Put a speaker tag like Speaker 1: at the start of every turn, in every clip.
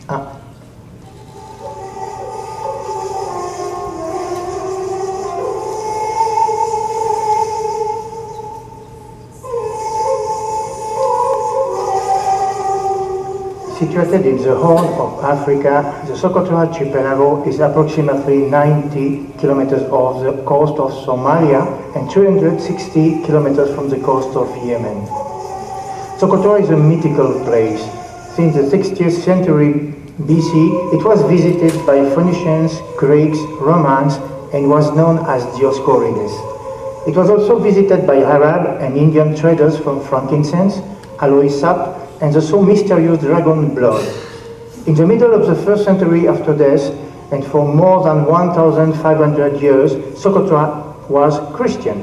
Speaker 1: Ah. Situated in the Horn of Africa, the Socotra archipelago is approximately 90 kilometers off the coast of Somalia and 360 kilometers from the coast of Yemen. Socotra is a mythical place. Since the 60th century BC, it was visited by Phoenicians, Greeks, Romans, and was known as Dioscorides. It was also visited by Arab and Indian traders for frankincense, aloe sap, and the so mysterious dragon blood. In the middle of the 1st century after death, and for more than 1,500 years, Socotra was Christian.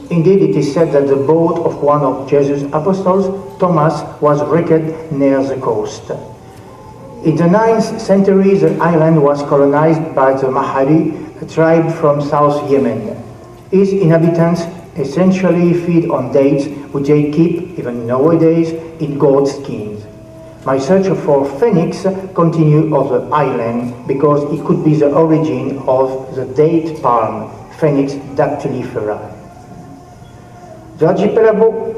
Speaker 1: Indeed, it is said that the boat of one of Jesus' apostles, Thomas, was wrecked near the coast. In the 9th century, the island was colonized by the Mahari, a tribe from South Yemen. Its inhabitants essentially feed on dates, which they keep, even nowadays, in goat skins. My search for phoenix continued on the island because it could be the origin of the date palm, Phoenix dactylifera. The archipelago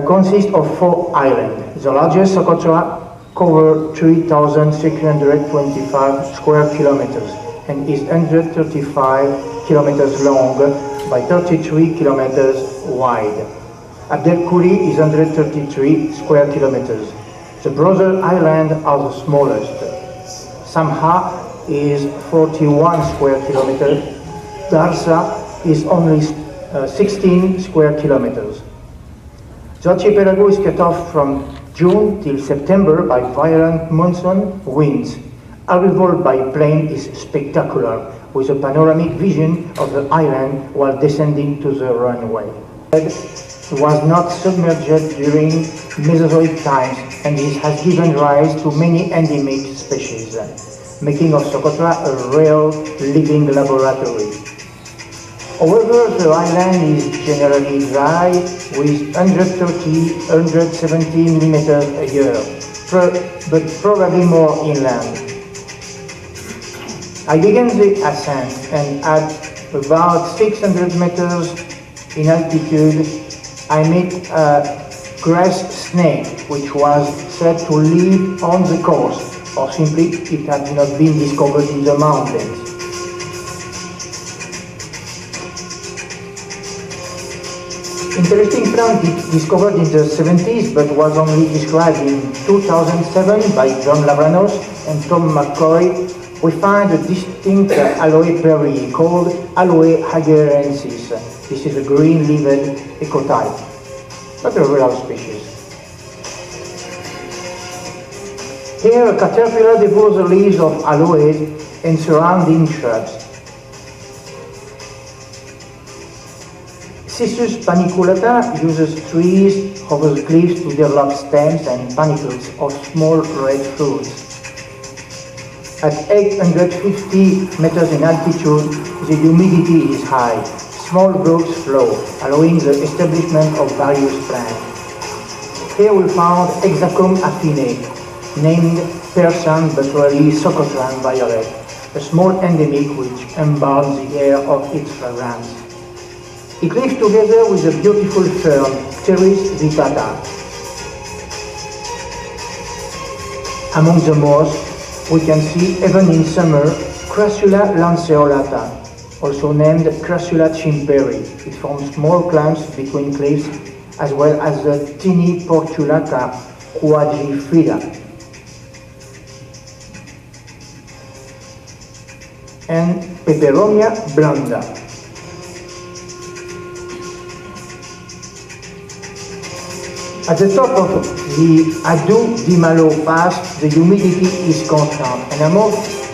Speaker 1: consists of 4 islands. The largest, Socotra, covers 3,625 square kilometers and is 135 kilometers long by 33 kilometers wide. Abdelkouri is 133 square kilometers. The brother islands are the smallest. Samha is 41 square kilometers. Darsa is only 16 square kilometers. The archipelago is cut off from June till September by violent monsoon winds. Arrival by plane is spectacular, with a panoramic vision of the island while descending to the runway. It was not submerged during Mesozoic times, and this has given rise to many endemic species, making of Socotra a real living laboratory. However, the island is generally dry, with 130–170 millimeters a year, but probably more inland. I began the ascent, and at about 600 meters in altitude, I met a grass snake, which was said to live on the coast, or simply it had not been discovered in the mountains. Interesting plant discovered in the 70s, but was only described in 2007 by John Lavranos and Tom McCoy. We find a distinct aloe berry called Aloe hagerensis. This is a green-leaved ecotype, but a rare species. Here, a caterpillar devours the leaves of aloe and surrounding shrubs. Cissus paniculata uses trees over the cliffs to develop stems and panicles of small red fruits. At 850 meters in altitude, the humidity is high. Small brooks flow, allowing the establishment of various plants. Here we found Hexacum affine, named Persian but really Socotran violet, a small endemic which embalms the air of its fragrance. It lives together with a beautiful fern, Pteris vittata. Among the moss, we can see, even in summer, Crassula lanceolata, also named Crassula chimperi. It forms small clumps between cliffs, as well as the tiny Portulata quadrifida. And Peperomia blanda. At the top of the Adu di Malo Pass, the humidity is constant, and among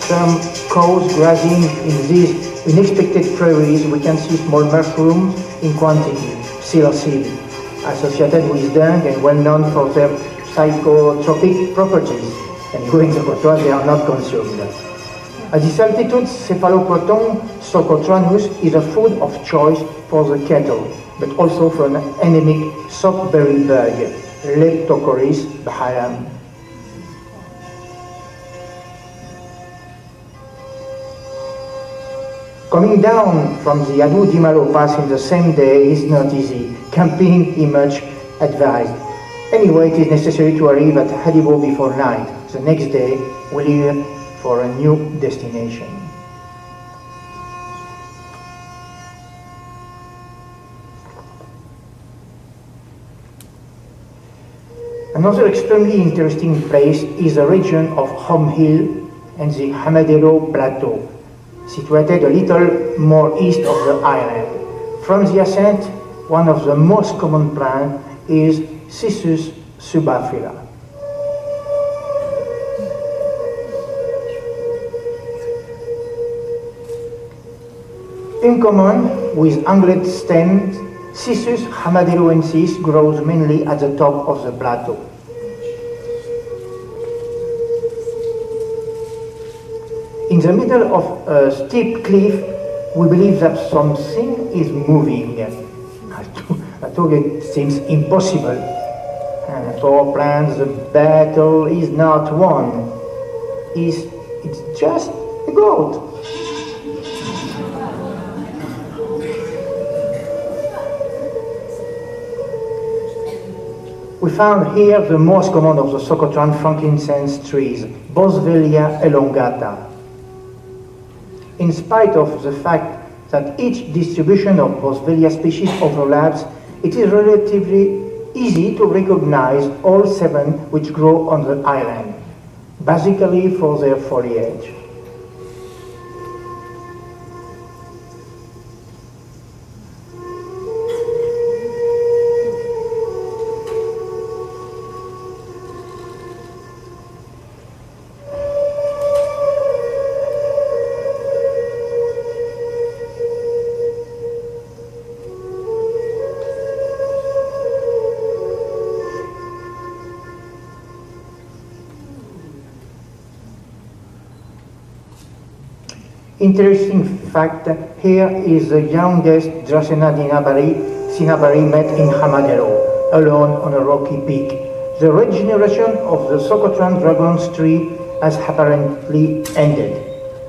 Speaker 1: some cows grazing in these unexpected prairies, we can see small mushrooms in quantity, psilocybe, associated with dung and well known for their psychotropic properties, and here in Socotra they are not consumed. At this altitude, Cephaloproton socotranus is a food of choice for the cattle, but also for an endemic softberry bug, Leptocoris bahalam. Coming down from the Adu di Malo pass in the same day is not easy. Camping is much advised. Anyway, it is necessary to arrive at Hamadero before night. The next day, we leave for a new destination. Another extremely interesting place is the region of Home Hill and the Hamadero plateau, situated a little more east of the island. From the ascent, one of the most common plants is Cissus subaphylla. In common with anglet stems, Cissus hamaderoensis grows mainly at the top of the plateau. In the middle of a steep cliff, we believe that something is moving. I thought it seems impossible. And for plants, the battle is not won. It's just a goat. We found here the most common of the Socotran frankincense trees, Boswellia elongata. In spite of the fact that each distribution of Boswellia species overlaps, it is relatively easy to recognize all 7 which grow on the island, basically for their foliage. Interesting fact, here is the youngest Dracena cinnabari met in Hamadero, alone on a rocky peak. The regeneration of the Socotran dragon's tree has apparently ended.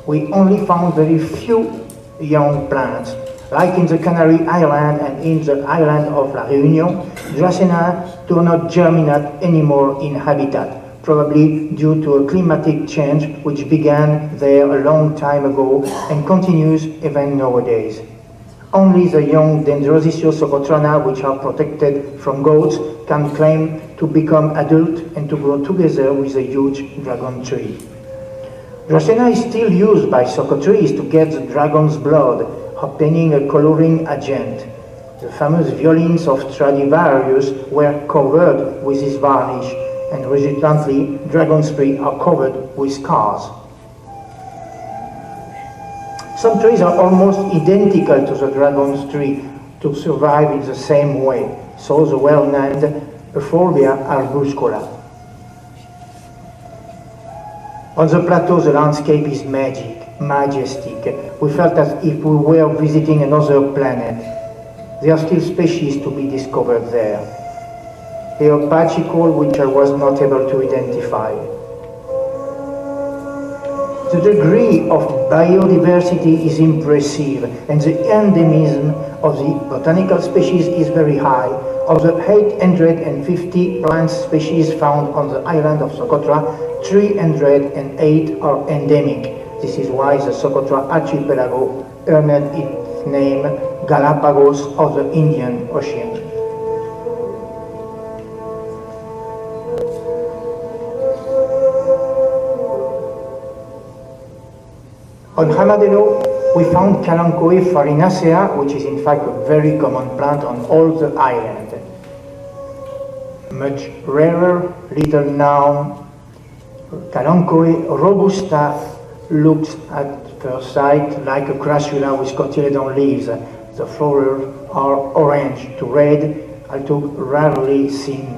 Speaker 1: We only found very few young plants. Like in the Canary Island and in the island of La Réunion, Dracena do not germinate anymore in habitat, probably due to a climatic change which began there a long time ago and continues even nowadays. Only the young Dendrosisio socotrana, which are protected from goats, can claim to become adult and to grow together with a huge dragon tree. Dracena is still used by Socotrees to get the dragon's blood, obtaining a coloring agent. The famous violins of Stradivarius were covered with this varnish, and resultantly, dragon's trees are covered with scars. Some trees are almost identical to the dragon's tree to survive in the same way, so the well-named Euphorbia arbuscola. On the plateau, the landscape is majestic. We felt as if we were visiting another planet. There are still species to be discovered there. The Apache call, which I was not able to identify. The degree of biodiversity is impressive, and the endemism of the botanical species is very high. Of the 850 plant species found on the island of Socotra, 308 are endemic. This is why the Socotra archipelago earned its name Galapagos of the Indian Ocean. On Hamadero, we found Kalanchoe farinacea, which is in fact a very common plant on all the island. Much rarer, little known, Kalanchoe robusta looks at first sight like a crassula with cotyledon leaves. The flowers are orange to red, although rarely seen.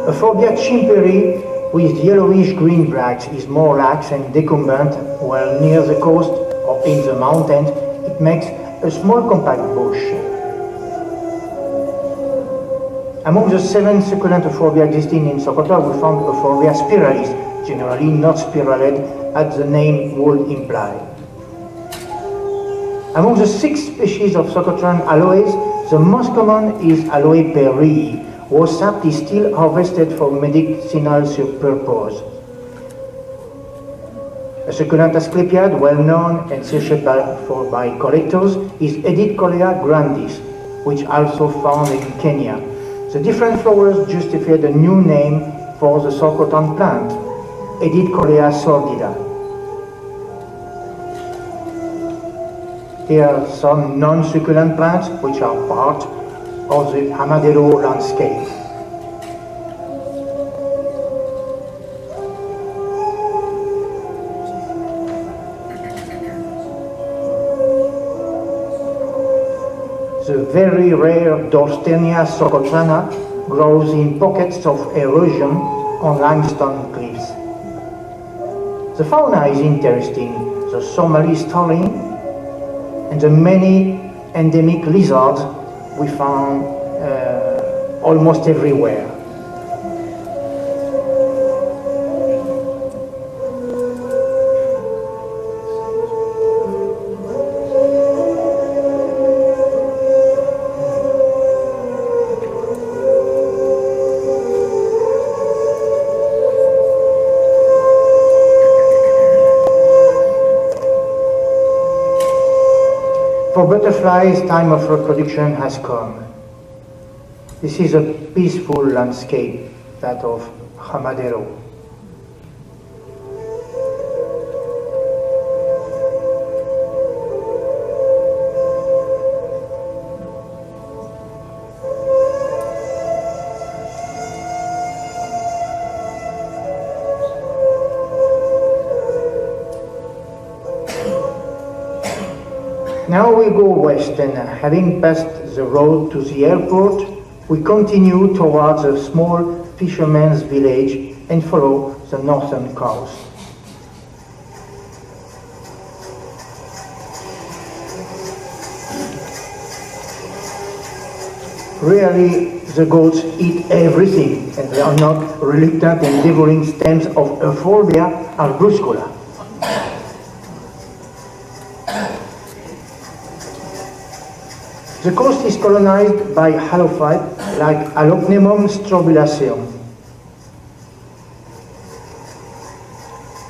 Speaker 1: Euphorbia chimperi with yellowish-green bracts is more lax and decumbent, while near the coast or in the mountains it makes a small compact bush. Among the 7 succulent euphorbia existing in Socotra, we found Euphorbia spiralis, generally not spiraled, as the name would imply. Among the 6 species of Socotran aloes, the most common is Aloe perryi, whose sap is still harvested for medicinal purpose. A succulent asclepiad, well known and searched by collectors, is Edithcolea grandis, which also found in Kenya. The different flowers justify the new name for the Socotran plant, Edithcolea sordida. Here are some non-succulent plants which are part of the Hamadero landscape. The very rare Dorstenia socotrana grows in pockets of erosion on limestone cliffs. The fauna is interesting. The Somali starling and the many endemic lizards we found almost everywhere. For butterflies, time of reproduction has come. This is a peaceful landscape, that of Hamadero. Now we go west, and having passed the road to the airport, we continue towards a small fisherman's village and follow the northern coast. Really, the goats eat everything, and they are not reluctant in devouring stems of Euphorbia arbuscula. The coast is colonized by halophytes like Alocnemum strobulaceum.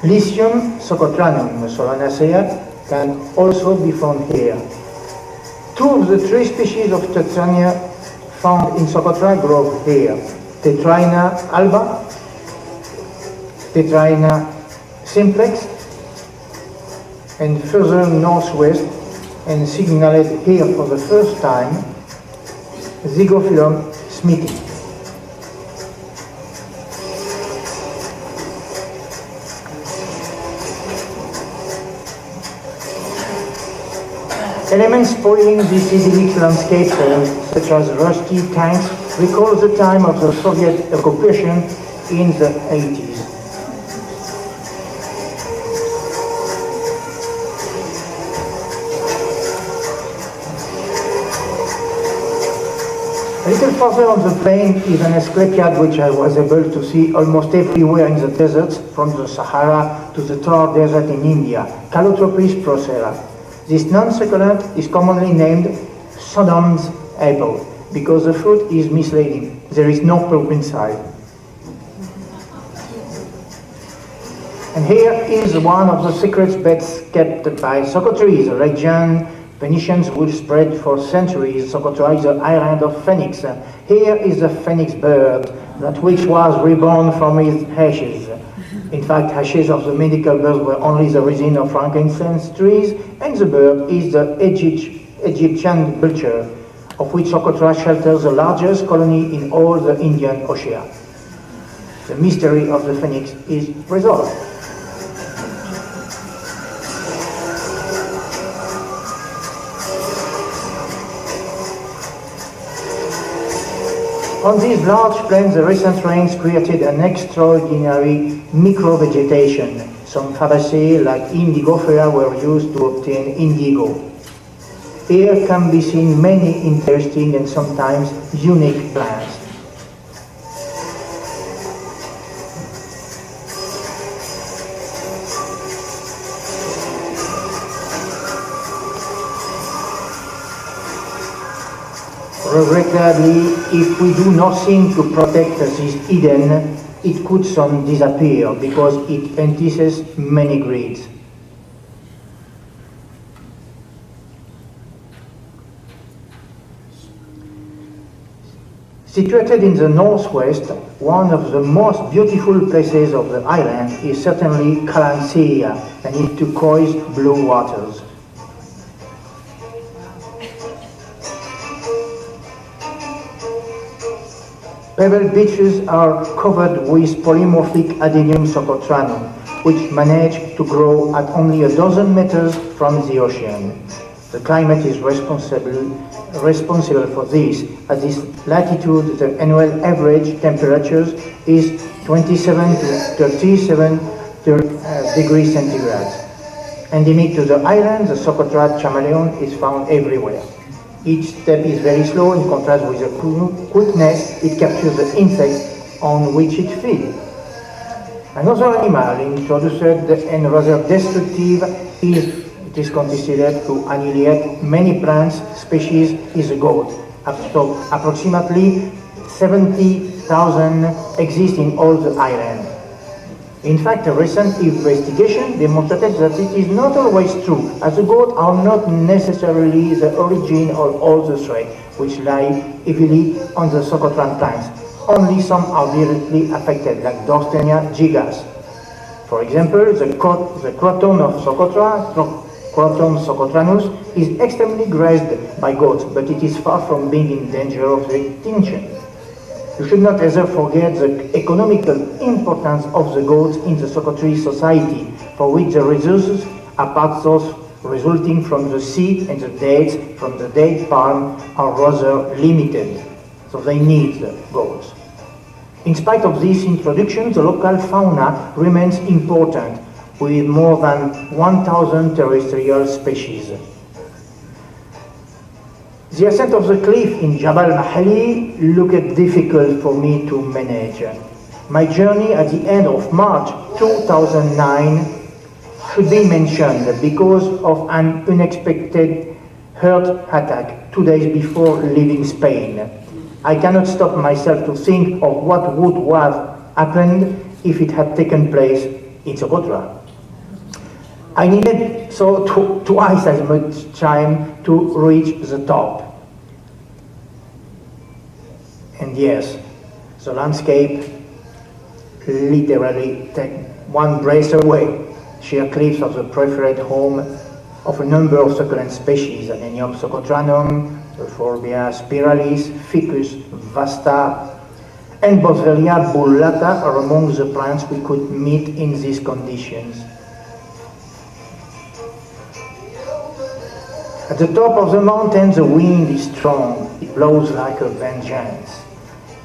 Speaker 1: Lycium socotranum, Solanacea, can also be found here. 2 of the 3 species of Tetrania found in Socotra grow here. Tetraena alba, Tetraena simplex, and further northwest, and signaled here for the first time, Zygophyllum smithi. Elements spoiling this idyllic landscape, such as rusty tanks, recall the time of the Soviet occupation in the 80s. A little further on the plain is an asclepiad which I was able to see almost everywhere in the deserts, from the Sahara to the Thar Desert in India, Calotropis procera. This non-succulent is commonly named Sodom's apple because the fruit is misleading. There is no pulp inside. And here is one of the secret beds kept by Socotris, a legend Venetians would spread for centuries. Socotra is the island of Phoenix. Here is the phoenix bird, that which was reborn from his ashes. In fact, ashes of the medical birds were only the resin of frankincense trees, and the bird is the Egyptian vulture, of which Socotra shelters the largest colony in all the Indian Ocean. The mystery of the phoenix is resolved. On these large plains, the recent rains created an extraordinary microvegetation. Some Fabaceae, like Indigofera, were used to obtain indigo. Here can be seen many interesting and sometimes unique plants. Regrettably, if we do nothing to protect this Eden, it could soon disappear because it entices many greeds. Situated in the northwest, one of the most beautiful places of the island is certainly Kalansia and its turquoise blue waters. Pebble beaches are covered with polymorphic Adenium socotranum, which manage to grow at only a dozen meters from the ocean. The climate is responsible for this. At this latitude, the annual average temperatures is 27 to 37 degrees centigrade. Endemic to the island, the Socotra chameleon is found everywhere. Each step is very slow in contrast with the quickness it captures the insects on which it feeds. Another animal introduced and rather destructive it is considered to annihilate many plant species is a goat. Approximately 70,000 exist in all the island. In fact, a recent investigation demonstrated that it is not always true, as the goats are not necessarily the origin of all the threats which lie heavily on the Socotran plants. Only some are directly affected, like Dorstenia gigas. For example, the croton of Socotra, Croton socotranus, is extremely grazed by goats, but it is far from being in danger of extinction. You should not ever forget the economical importance of the goats in the Socotra society, for which the resources, apart those resulting from the seed and the dates from the date palm, are rather limited. So they need the goats. In spite of this introduction, the local fauna remains important, with more than 1,000 terrestrial species. The ascent of the cliff in Jabal Mahali looked difficult for me to manage. My journey at the end of March 2009 should be mentioned because of an unexpected heart attack 2 days before leaving Spain. I cannot stop myself to think of what would have happened if it had taken place in Socotra. I needed twice as much time to reach the top. And yes, the landscape literally takes one breath away. Sheer cliffs are the preferred home of a number of succulent species, Adenium socotranum, Euphorbia spiralis, Ficus vasta, and Boswellia bullata are among the plants we could meet in these conditions. At the top of the mountain, the wind is strong. It blows like a vengeance.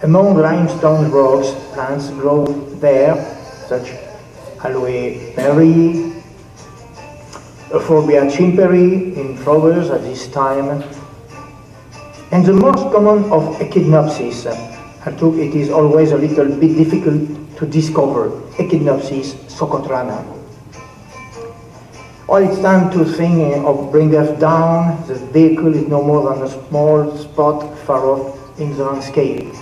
Speaker 1: Among limestone rocks, plants grow there, such aloe berry, Euphorbia chimperi in flowers at this time, and the most common of Echinopsis. It is always a little bit difficult to discover Echinopsis socotrana. Well, it's time to think of bring us down. The vehicle is no more than a small spot far off in the landscape.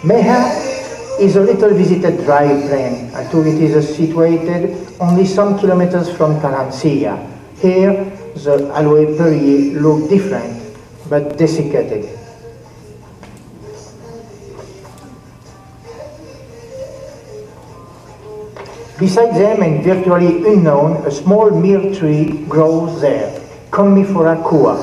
Speaker 1: Meha is a little visited dry plain. It is situated only some kilometers from Kalansia. Here, the aloe berry look different, but desiccated. Beside them, and virtually unknown, a small myrrh tree grows there, Commiphora cua.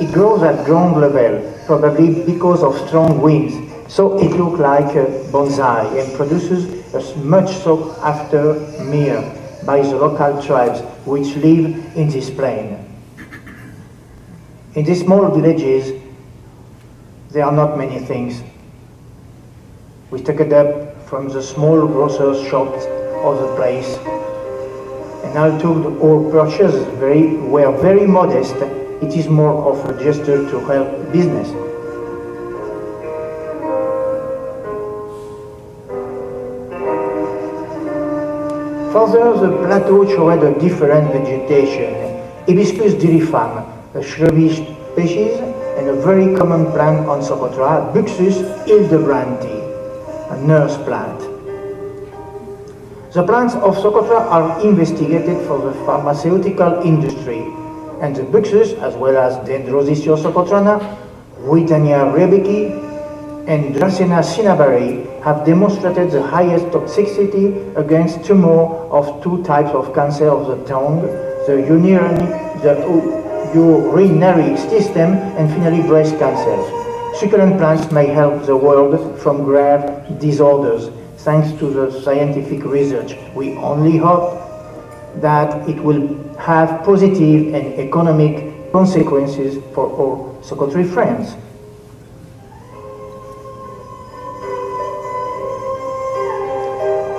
Speaker 1: It grows at ground level, probably because of strong winds, so it looks like a bonsai and produces as much sought after myrrh by the local tribes which live in this plain. In these small villages, there are not many things. We took it up from the small grocer's shops of the place, and although our purchases were very modest, it is more of a gesture to help business. Further, the plateau showed a different vegetation. Hibiscus dirifam, a shrubby species, and a very common plant on Socotra, Buxus hildebranti, a nurse plant. The plants of Socotra are investigated for the pharmaceutical industry, and the Buxus, as well as Dendrosisio socotrana, Witania rebecki, and Dracena cinnabari, have demonstrated the highest toxicity against tumor of two types of cancer of the tongue, the urinary system, and finally breast cancer. Succulent plants may help the world from grave disorders. Thanks to the scientific research, we only hope that it will have positive and economic consequences for our Socotri friends.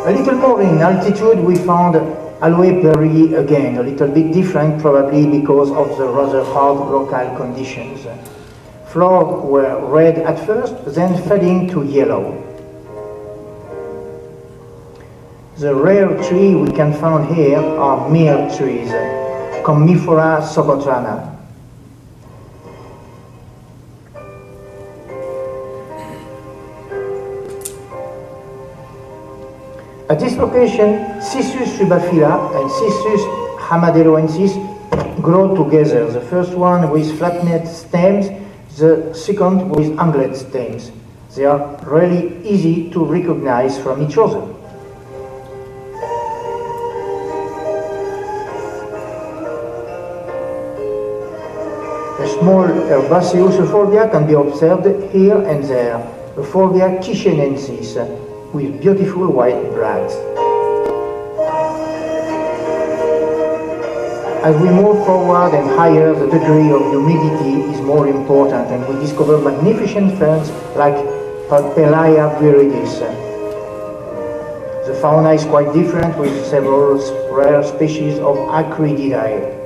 Speaker 1: A little more in altitude, we found aloe berry again, a little bit different, probably because of the rather hard local conditions. Flowers were red at first, then fading to yellow. The rare tree we can find here are mere trees, Commiphora socotrana. At this location, Cissus rubaphylla and Cissus hamaderoensis grow together, the first one with flattened stems, the second with angled stems. They are really easy to recognize from each other. A small herbaceous euphorbia can be observed here and there, Euphorbia kishenensis, with beautiful white bracts. As we move forward and higher, the degree of humidity is more important, and we discover magnificent ferns like Pelaya viridis. The fauna is quite different, with several rare species of Acrididae.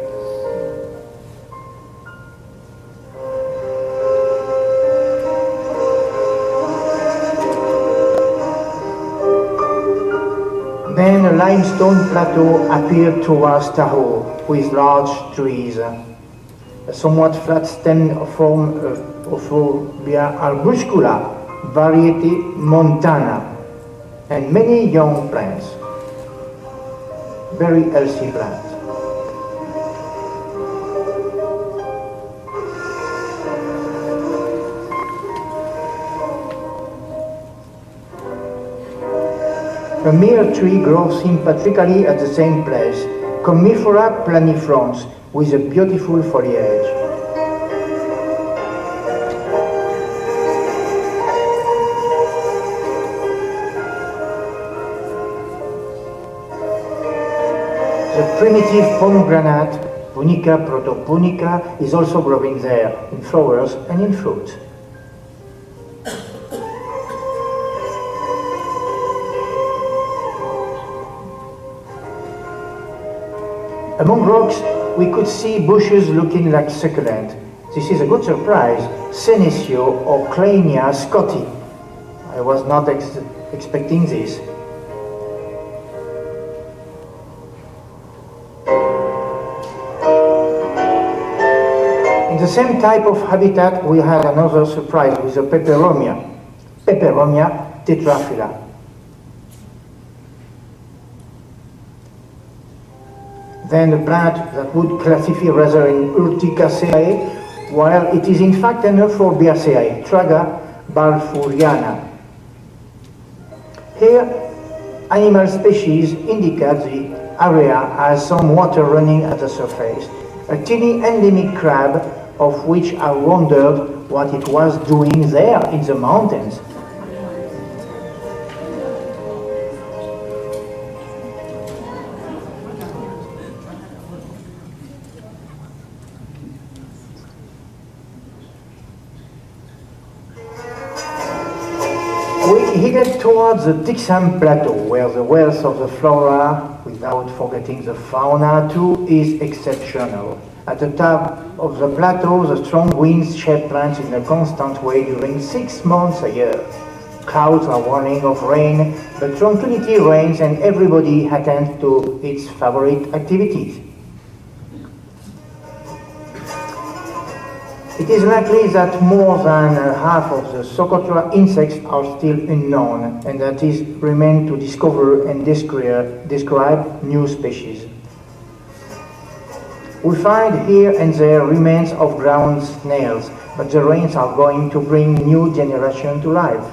Speaker 1: Then a limestone plateau appeared towards Tahoe with large trees. A somewhat flat-stemmed form of Euphorbia arbuscula, variety montana, and many young plants. Very healthy plants. A mere tree grows sympatrically at the same place, Commiphora planifrons, with a beautiful foliage. The primitive pomegranate, Punica protopunica, is also growing there, in flowers and in fruit. Among rocks, we could see bushes looking like succulent. This is a good surprise, Senecio or Cleinia scotti. I was not expecting this. In the same type of habitat, we had another surprise with the Peperomia tetraphylla. Then a plant that would classify rather in Urticaceae, while it is in fact an Euphorbia, Traga balfouriana. Here, animal species indicate the area has some water running at the surface. A teeny endemic crab, of which I wondered what it was doing there in the mountains. We headed towards the Tixam Plateau, where the wealth of the flora, without forgetting the fauna too, is exceptional. At the top of the plateau, the strong winds shape plants in a constant way during 6 months a year. Clouds are warning of rain, but tranquility reigns and everybody attends to its favorite activities. It is likely that more than half of the Socotra insects are still unknown, and that is remain to discover and describe new species. We find here and there remains of ground snails, but the rains are going to bring new generation to life.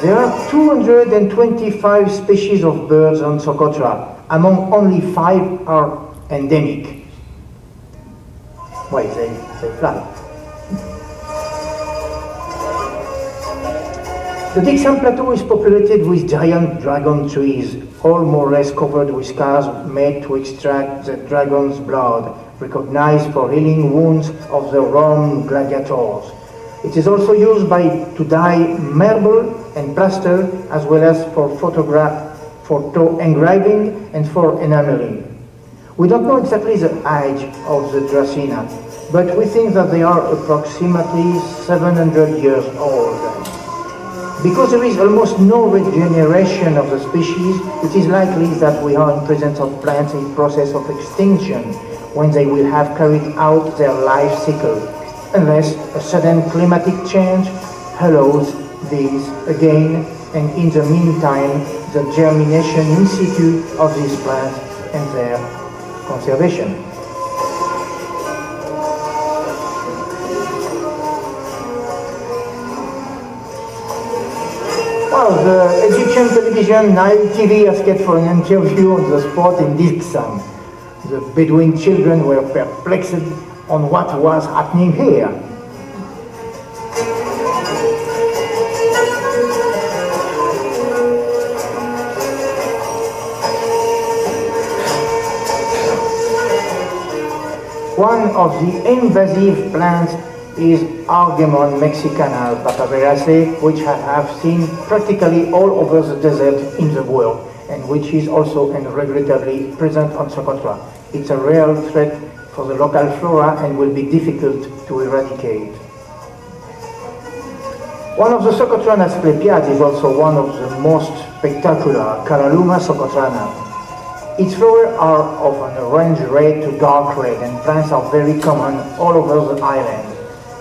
Speaker 1: There are 225 species of birds on Socotra, among only 5 are endemic. Why, they fly. The Dixon Plateau is populated with giant dragon trees, all more or less covered with scars made to extract the dragon's blood, recognized for healing wounds of the Roman gladiators. It is also used to dye marble and plaster, as well as for photo engraving and for enameling. We don't know exactly the age of the Dracena, but we think that they are approximately 700 years old. Because there is almost no regeneration of the species, it is likely that we are in presence of plants in process of extinction when they will have carried out their life cycle, unless a sudden climatic change allows these again, and in the meantime, the germination in situ of these plants and their conservation. Well, the Egyptian television Nile TV asked for an interview on the spot in Dixon. The Bedouin children were perplexed on what was happening here. One of the invasive plants is Argemon mexicana papaveraceae, which I have seen practically all over the desert in the world, and which is also and regrettably present on Socotra. It's a real threat for the local flora and will be difficult to eradicate. One of the Socotra's Asclepiads is also one of the most spectacular, Caralluma socotrana. Its flowers are of an orange red to dark red, and plants are very common all over the island.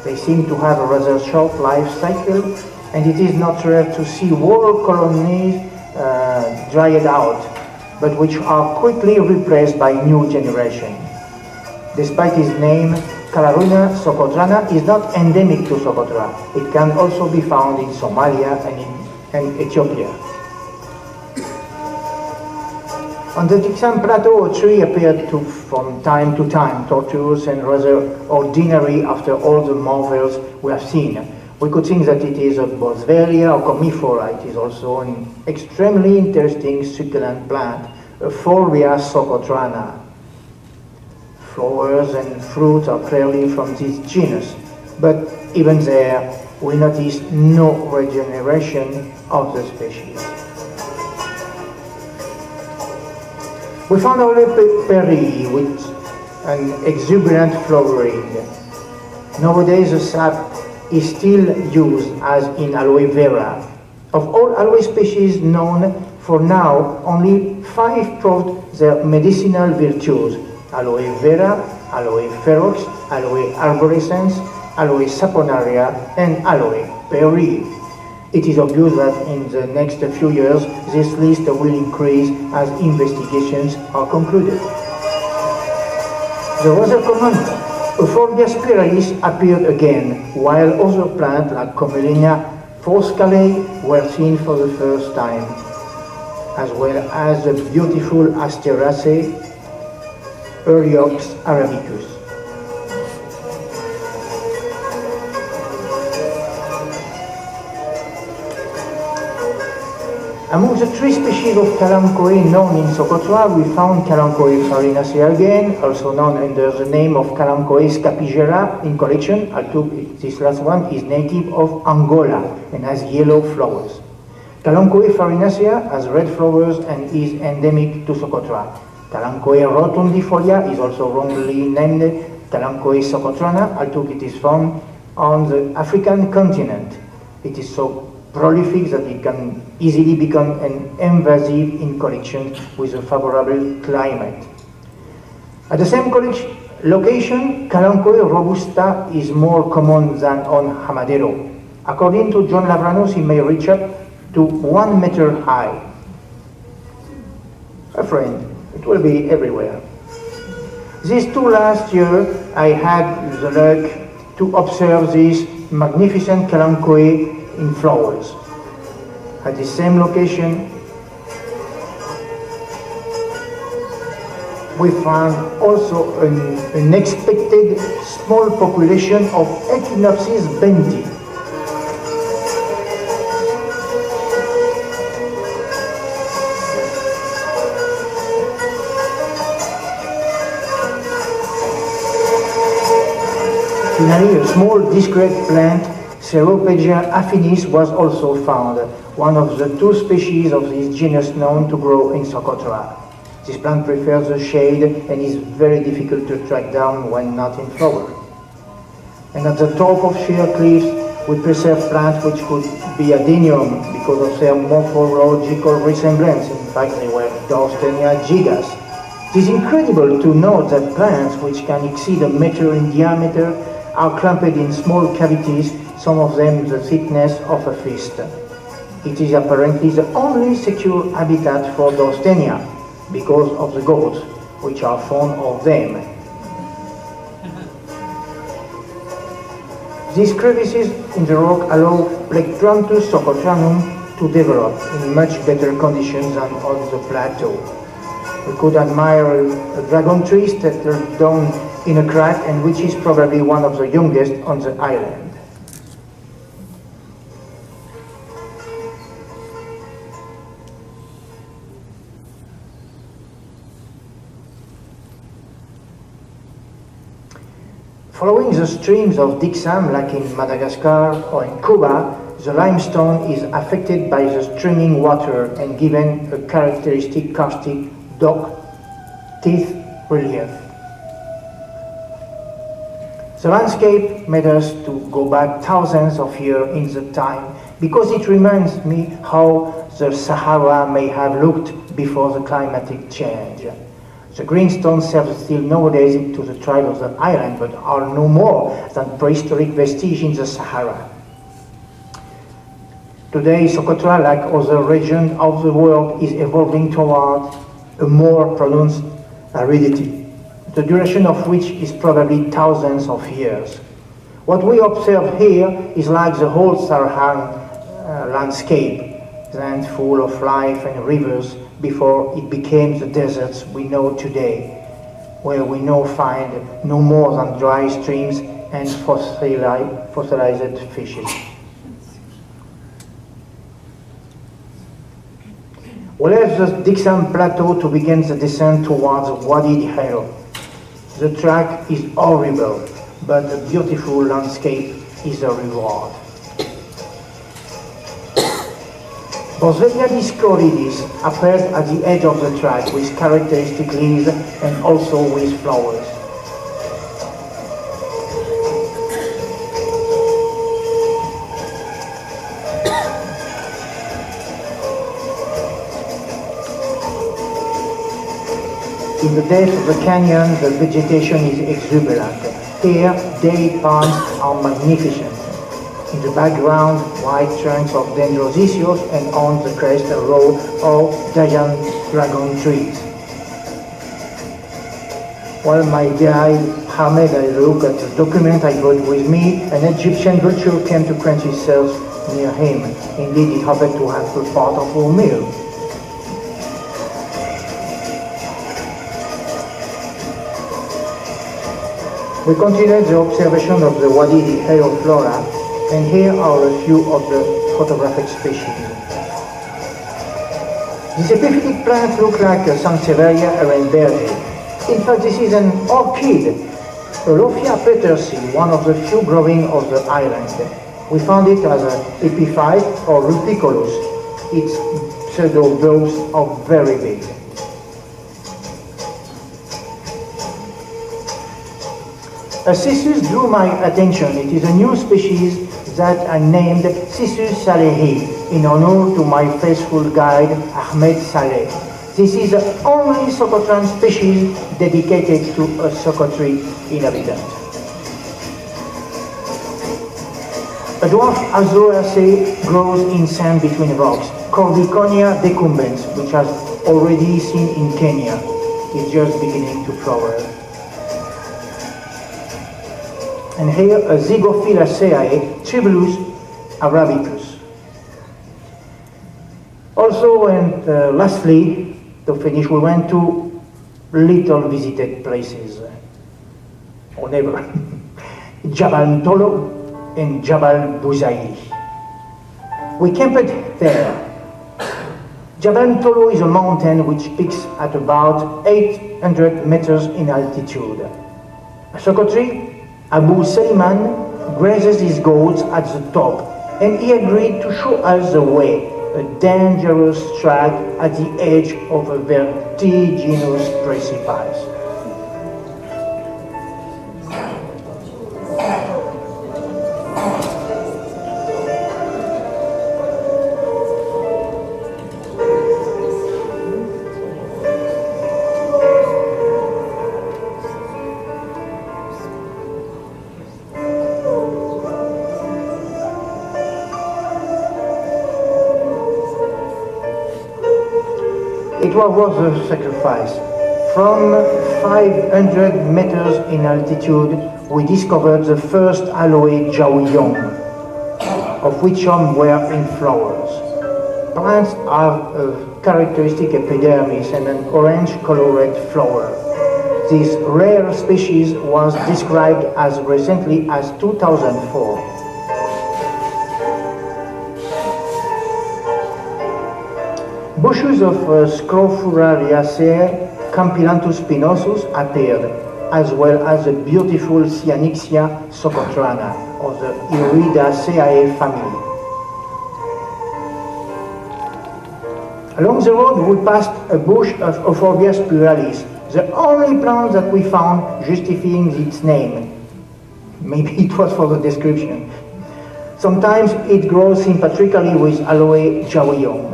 Speaker 1: They seem to have a rather short life cycle, and it is not rare to see whole colonies dried out, but which are quickly replaced by new generation. Despite its name, Caralluma socotrana is not endemic to Socotra. It can also be found in Somalia and in Ethiopia. On the Dixon Plateau, a tree appeared from time to time, tortuous and rather ordinary after all the marvels we have seen. We could think that it is a Boswellia or Commiphora. It is also an extremely interesting succulent plant, a Forbia socotrana. Flowers and fruits are clearly from this genus, but even there, we notice no regeneration of the species. We found aloe berry with an exuberant flowering. Nowadays, the sap is still used as in aloe vera. Of all aloe species known for now, only 5 proved their medicinal virtues: aloe vera, aloe ferox, aloe arborescens, aloe saponaria, and aloe berry. It is obvious that in the next few years, this list will increase as investigations are concluded. The rather common Euphorbia spiralis appeared again, while other plants like Commelia foscale were seen for the first time, as well as the beautiful Asteraceae, Eriox arabicus. Among the 3 species of Kalanchoe known in Socotra, we found Kalanchoe farinaceae again, also known under the name of Kalanchoe scapigera in collection. This last one is native of Angola and has yellow flowers. Kalanchoe farinaceae has red flowers and is endemic to Socotra. Kalanchoe rotundifolia is also wrongly named Kalanchoe socotrana, although it is found on the African continent. It is so prolific that it can easily become an invasive in collection with a favorable climate. At the same location, Kalanchoe robusta is more common than on Hamadero. According to John Lavranos, it may reach up to 1 meter high. A friend, it will be everywhere. These 2 last years, I had the luck to observe this magnificent Kalanchoe in flowers. At the same location, we found also an unexpected small population of Echinopsis bendi. Finally, a small discrete plant, Ceropegia affinis, was also found, one of the 2 species of this genus known to grow in Socotra. This plant prefers the shade and is very difficult to track down when not in flower. And at the top of sheer cliffs, we preserve plants which could be adenium because of their morphological resemblance. In fact, they were Dorstenia gigas. It is incredible to note that plants which can exceed a meter in diameter are clumped in small cavities, some of them the thickness of a fist. It is apparently the only secure habitat for Dorstenia, because of the goats, which are fond of them. These crevices in the rock allow Plectranthus socotranum to develop in much better conditions than on the plateau. We could admire a dragon tree settled down in a crack and which is probably one of the youngest on the island. Following the streams of Dixam, like in Madagascar or in Cuba, the limestone is affected by the streaming water and given a characteristic karstic dark teeth relief. The landscape made us to go back thousands of years in the time because it reminds me how the Sahara may have looked before the climatic change. The greenstone serves still nowadays to the tribe of the island, but are no more than prehistoric vestiges in the Sahara. Today, Socotra, like other regions of the world, is evolving towards a more pronounced aridity, the duration of which is probably thousands of years. What we observe here is like the whole Saharan landscape, then full of life and rivers, before it became the deserts we know today, where we now find no more than dry streams and fossilized fishes. We left the Dixam Plateau to begin the descent towards Wadi Hero. The track is horrible, but the beautiful landscape is a reward. Boswellia discoridis appeared at the edge of the track with characteristic leaves and also with flowers. In the depth of the canyon, the vegetation is exuberant. Here, date palms are magnificent. In the background, white trunks of dendrosicyos, and on the crest a row of giant dragon trees. While my guide Hamed had a look at the document I brought with me, an Egyptian vulture came to quench his thirst near him. Indeed, it happened to have a part of our meal. We continued the observation of the Wadi Hero Flora, and here are a few of the photographic species. These epiphytic plants look like a Sansevieria arenbergi. In fact, this is an orchid, Olophia petersi, one of the few growing of the island. We found it as an epiphyte or rupicolus. Its pseudo-bulbs are very big. A cissus drew my attention. It is a new species that I named Cissus salehi in honor to my faithful guide Ahmed Saleh. This is the only Socotran species dedicated to a Socotri inhabitant. A dwarf Azoaceae grows in sand between rocks. Cordiconia decumbens, which has already seen in Kenya, is just beginning to flower. And here a Zygophyllaceae, Tribulus arabicus. Also, and lastly, to finish, we went to little visited places, or never. Jabal Ntolo and Jabal Buzaili. We camped there. Jabal Ntolo is a mountain which peaks at about 800 meters in altitude. A Socotri, Abu Seliman, grazes his goats at the top, and he agreed to show us the way, a dangerous track at the edge of a vertiginous precipice. It was a sacrifice. From 500 meters in altitude, we discovered the first aloe jaoyong, of which some were in flowers. Plants have a characteristic epidermis and an orange-colored flower. This rare species was described as recently as 2004. Bushes of Scrophulariaceae, Campilanthus spinosus appeared, as well as the beautiful Cyanixia socotrana of the Iridaceae family. Along the road we passed a bush of Euphorbia spiralis, the only plant that we found justifying its name. Maybe it was for the description. Sometimes it grows sympatrically with aloe jaoyong.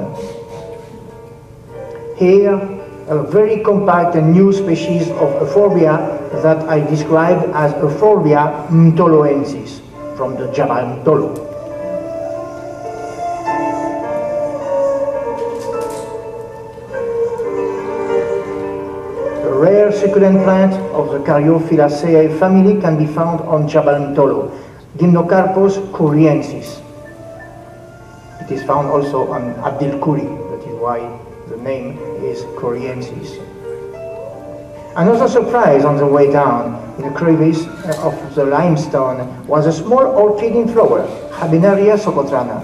Speaker 1: Here, a very compact and new species of Euphorbia that I described as Euphorbia mtoloensis, from the Jabal Mtolo. The rare succulent plant of the Caryophyllaceae family can be found on Jabal Mtolo, Gymnocarpus curiensis. It is found also on Abdil Kuri, that is why the name is coriensis. Another surprise on the way down, in a crevice of the limestone, was a small orchid in flower, Habenaria socotrana.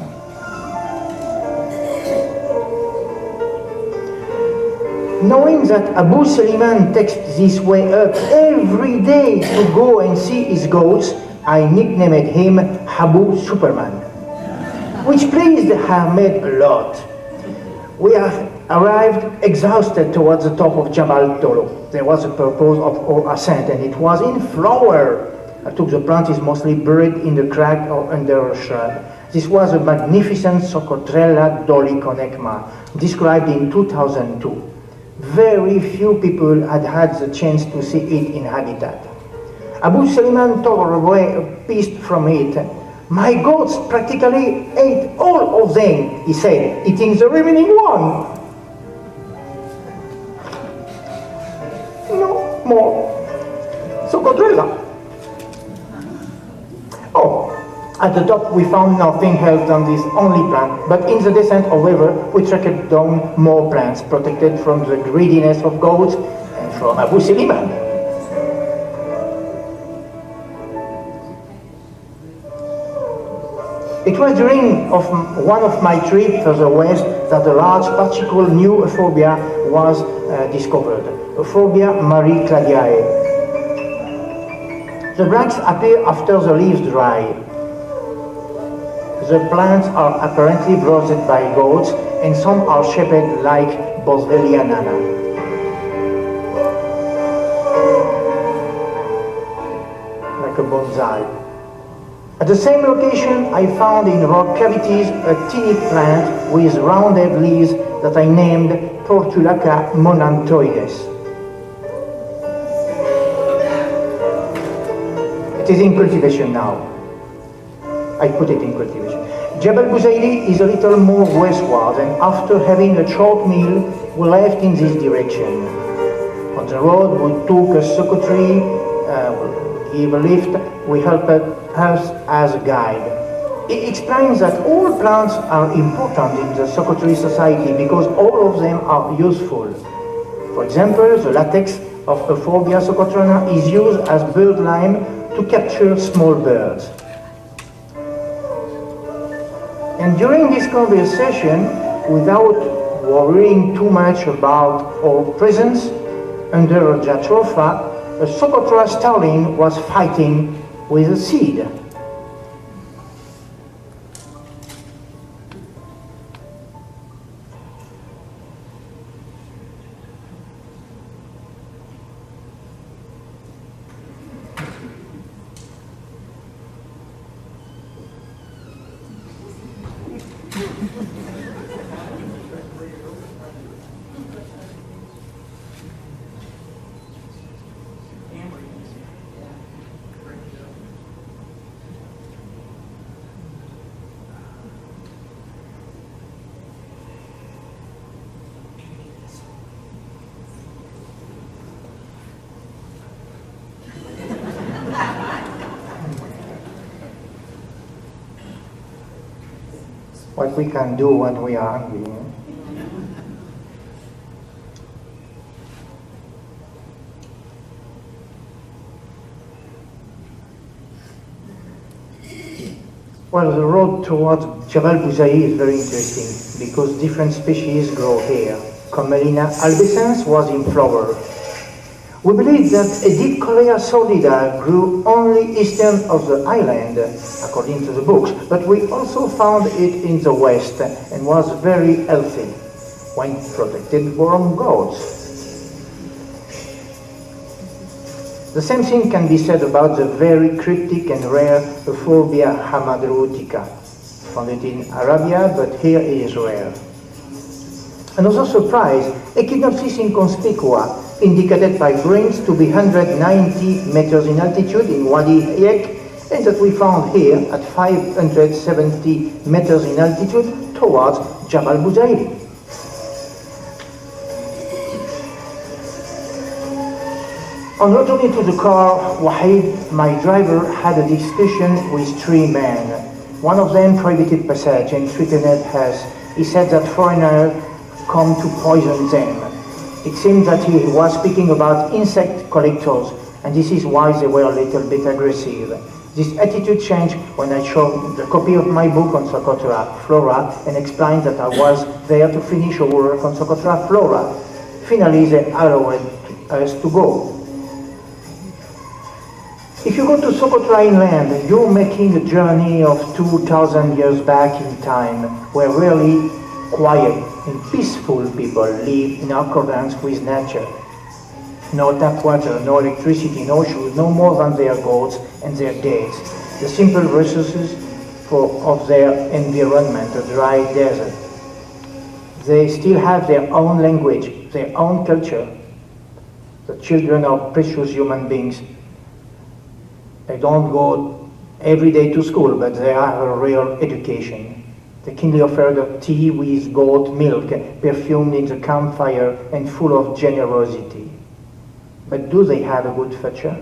Speaker 1: Knowing that Abu Seliman takes this way up every day to go and see his goats, I nicknamed him Habu Superman, which pleased Ahmed a lot. We have arrived exhausted towards the top of Jabal Tolo. There was a purpose of our ascent, and it was in flower. I took the plant is mostly buried in the crack or under a shrub. This was a magnificent Socotrella doliconecma, described in 2002. Very few people had had the chance to see it in habitat. Abu Seliman tore away a piece from it. My goats practically ate all of them, he said, eating the remaining one. No more Socotrella. Oh, at the top we found nothing else than this only plant, but in the descent, however, we tracked down more plants protected from the greediness of goats and from Abu Seliman. It was during one of my trips further west that a large particle new Euphorbia was discovered, Euphorbia maricladiae. The bracts appear after the leaves dry. The plants are apparently browsed by goats, and some are shaped like Boswellia nana. Alpes. At the same location, I found in rock cavities a teeny plant with rounded leaves that I named Portulaca monanthoides. It is in cultivation now. I put it in cultivation. Jabal Buzaili is a little more westward, and after having a short meal, we left in this direction. On the road, we took a Socotra, gave a lift, we helped us as a guide. It explains that all plants are important in the Socotra society because all of them are useful. For example, the latex of Euphorbia socotrana is used as bird lime to capture small birds. And during this conversation, without worrying too much about our presence under a jatropha, a Socotra starling was fighting with a seed. What we can do when we are hungry. Well, the road towards Jabal Buzaili is very interesting because different species grow here. Commelina albescens was in flower. We believe that Edicholea sordida grew only eastern of the island, according to the books, but we also found it in the west and was very healthy when protected from goats. The same thing can be said about the very cryptic and rare Euphorbia Hamadero, found it in Arabia, but here it is rare. Another surprise, Echinopsis inconspicua, indicated by grains to be 190 meters in altitude in Wadi Hayek, and that we found here at 570 meters in altitude towards Jabal Buzaili. On returning to the car, Wahid, my driver, had a discussion with three men. One of them prohibited passage and threatened us. He said that foreigners come to poison them. It seemed that he was speaking about insect collectors, and this is why they were a little bit aggressive. This attitude changed when I showed the copy of my book on Socotra, Flora, and explained that I was there to finish a work on Socotra, Flora. Finally, they allowed us to go. If you go to Socotra inland, you're making a journey of 2,000 years back in time, where really quiet and peaceful people live in accordance with nature. No tap water, no electricity, no shoes, no more than their goats and their dates. The simple resources of their environment, a dry desert. They still have their own language, their own culture. The children are precious human beings. They don't go every day to school, but they have a real education. They kindly offered a tea with goat milk, perfumed in the campfire and full of generosity. But do they have a good future?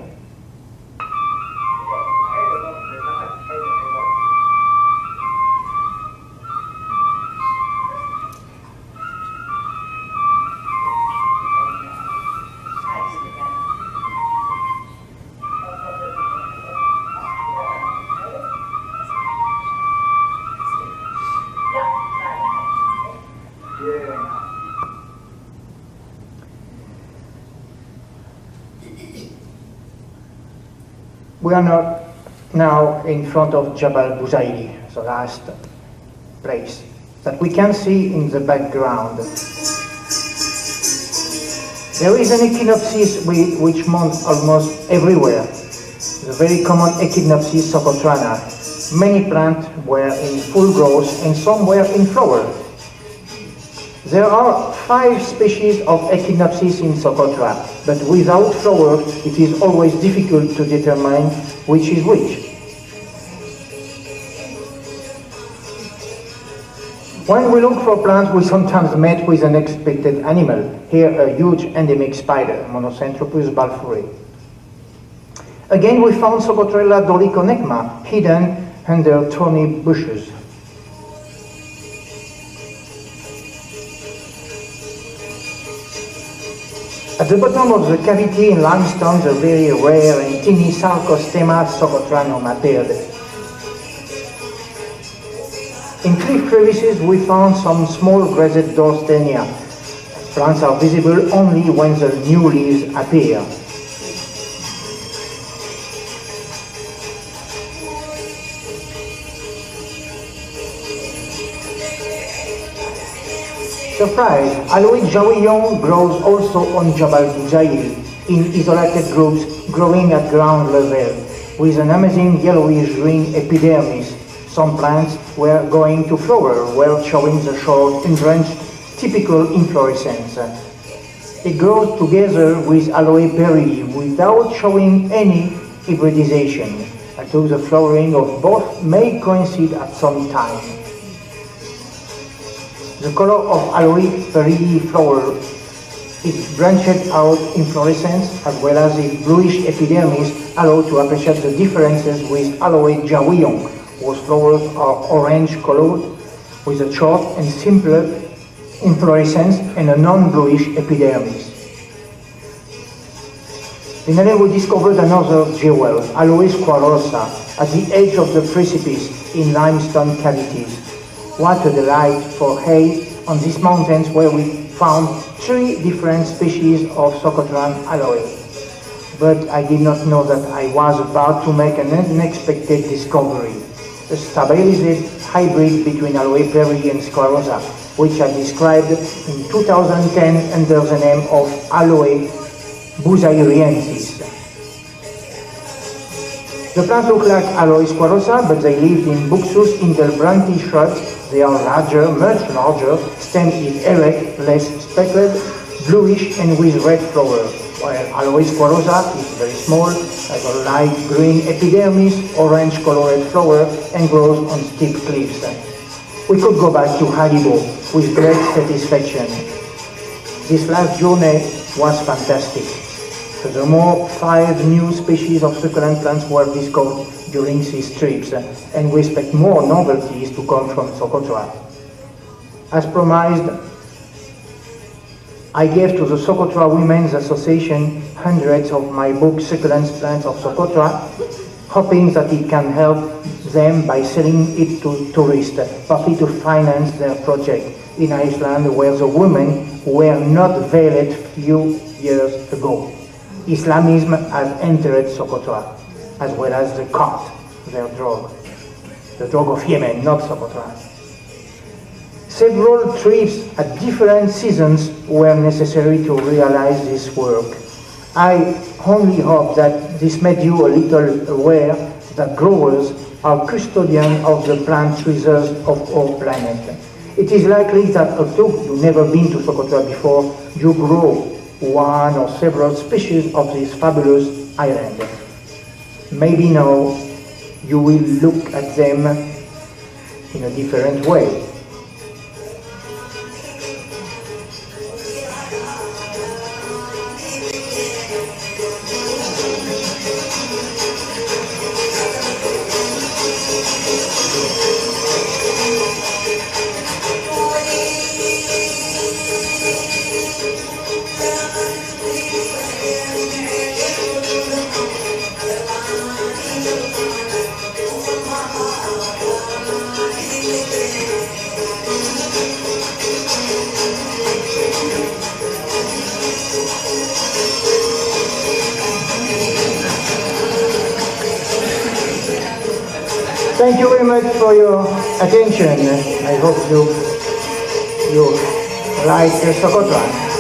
Speaker 1: We are not now in front of Jabal Buzaili, the last place that we can see in the background. There is an echinopsis which mounts almost everywhere. The the very common Echinopsis socotrana. Many plants were in full growth and some were in flower. There are 5 species of Echinopsis in Socotra, but without flowers it is always difficult to determine which is which. When we look for plants, we sometimes meet with an unexpected animal. Here, a huge endemic spider, Monocenthropus balfouri. Again, we found Socotrella dolichonecma hidden under thorny bushes. At the bottom of the cavity in limestone, the very rare and tiny Sarcostema socotranum appeared. In cliff crevices, we found some small grazed Dorstenia. Plants are visible only when the new leaves appear. Surprise! Aloe jawillon grows also on Jabal Buzaili in isolated groups growing at ground level with an amazing yellowish green epidermis. Some plants were going to flower, were showing the short and branched typical inflorescence. It grows together with Aloe perili without showing any hybridization, although the flowering of both may coincide at some time. The color of Aloe perili flower, its branched out inflorescence, as well as its bluish epidermis, allow to appreciate the differences with Aloe jawillon, whose flowers are orange colored, with a short and simpler inflorescence and a non-bluish epidermis. Finally, we discovered another jewel, Aloe squarrosa, at the edge of the precipice in limestone cavities. What a delight for hay on these mountains where we found 3 different species of Socotran aloe. But I did not know that I was about to make an unexpected discovery. A stabilized hybrid between Aloe perili and squarrosa, which I described in 2010 under the name of Aloe buzairiensis. The plants look like Aloe squarrosa, but they lived in Buxus indelbranti shrubs. They are larger, much larger, stem is erect, less speckled, bluish and with red flower, while Aloe squarrosa is very small, has a light green epidermis, orange colored flower, and grows on steep cliffs. We could go back to Haribo with great satisfaction. This last journey was fantastic. Furthermore, 5 new species of succulent plants were discovered during these trips, and we expect more novelties to come from Socotra. As promised, I gave to the Socotra Women's Association hundreds of my book Succulent Plants of Socotra, hoping that it can help them by selling it to tourists, partly to finance their project in Iceland, where the women were not veiled few years ago. Islamism has entered Socotra, as well as the cart, their drug. The drug of Yemen, not Socotra. Several trips at different seasons were necessary to realize this work. I only hope that this made you a little aware that growers are custodians of the plant reserves of our planet. It is likely that although you've never been to Socotra before, you grow one or several species of this fabulous island. Maybe now you will look at them in a different way. Thank you very much for your attention. I hope you like Socotra.